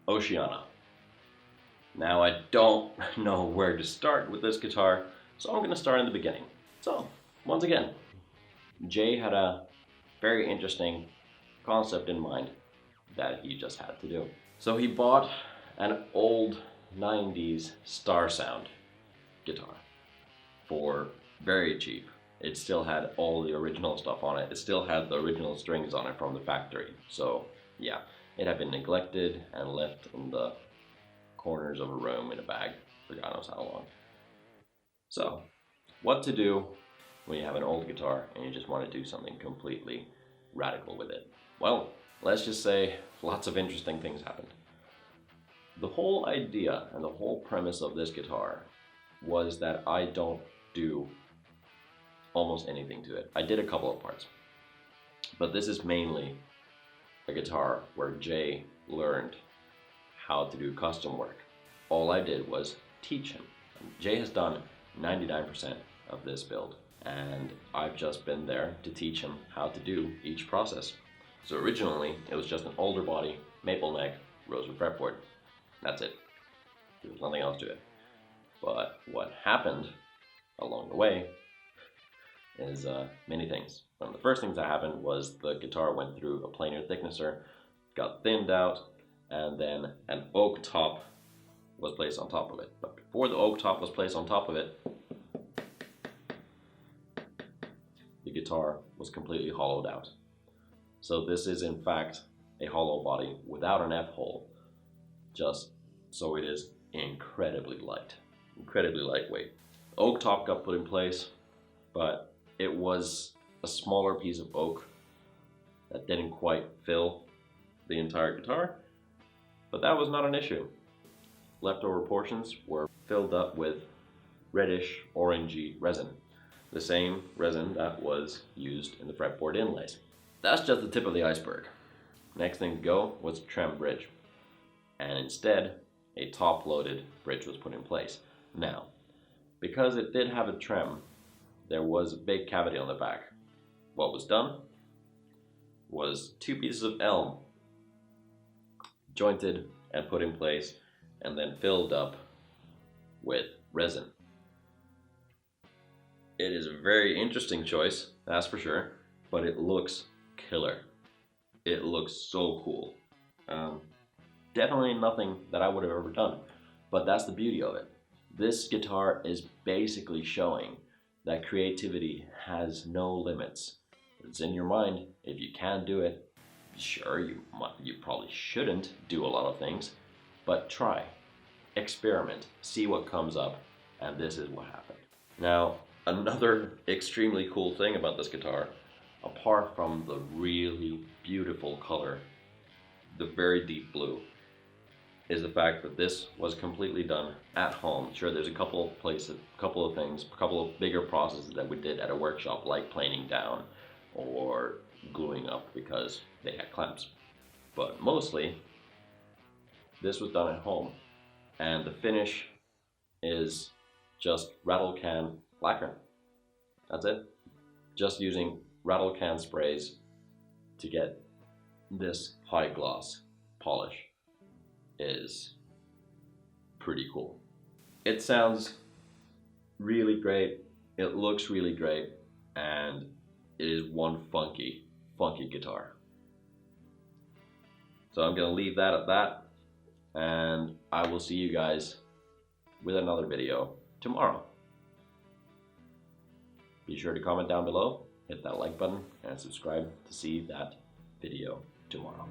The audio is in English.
OCEANA. Now I don't know where to start with this guitar, so I'm going to start in the beginning. So, once again, Jay had a very interesting concept in mind that he just had to do. So he bought an old 90s Starsound guitar for very cheap. It still had all the original stuff on it. It still had the original strings on it from the factory. So yeah, it had been neglected and left in the corners of a room in a bag for God knows how long. So, what to do when you have an old guitar and you just want to do something completely radical with it? Well, let's just say lots of interesting things happened. The whole idea and the whole premise of this guitar was that I don't do almost anything to it. I did a couple of parts, but this is mainly a guitar where Jay learned how to do custom work. All I did was teach him. Jay has done 99% of this build, and I've just been there to teach him how to do each process. So originally, it was just an older body, maple neck, rosewood fretboard. That's it. There was nothing else to it. But what happened along the way is many things. One of the first things that happened was the guitar went through a planar thicknesser, got thinned out, and then an oak top was placed on top of it. But before the oak top was placed on top of it, the guitar was completely hollowed out. So this is in fact a hollow body without an F-hole, just so it is incredibly lightweight. Oak top got put in place, but it was a smaller piece of oak that didn't quite fill the entire guitar, but that was not an issue. Leftover portions were filled up with reddish orangey resin, the same resin that was used in the fretboard inlays. That's just the tip of the iceberg. Next thing to go was a trem bridge, and instead a top-loaded bridge was put in place. Now, because it did have a trem, there was a big cavity on the back. What was done was 2 pieces of elm jointed and put in place and then filled up with resin. It is a very interesting choice, that's for sure, but it looks killer. It looks so cool. Definitely nothing that I would have ever done, but that's the beauty of it. This guitar is basically showing that creativity has no limits. It's in your mind. If you can do it, sure, you probably shouldn't do a lot of things, but try, experiment, see what comes up, and this is what happened. Now, another extremely cool thing about this guitar, apart from the really beautiful color, the very deep blue, is the fact that this was completely done at home. Sure, there's a couple of places, a couple of things, a couple of bigger processes that we did at a workshop, like planing down or gluing up because they had clamps. But mostly, this was done at home, and the finish is just rattle can lacquer. That's it. Just using rattle can sprays to get this high gloss polish is pretty cool. It sounds really great, it looks really great, and it is one funky guitar. So I'm gonna leave that at that, and I will see you guys with another video tomorrow. Be sure to comment down below, hit that like button, and subscribe to see that video tomorrow.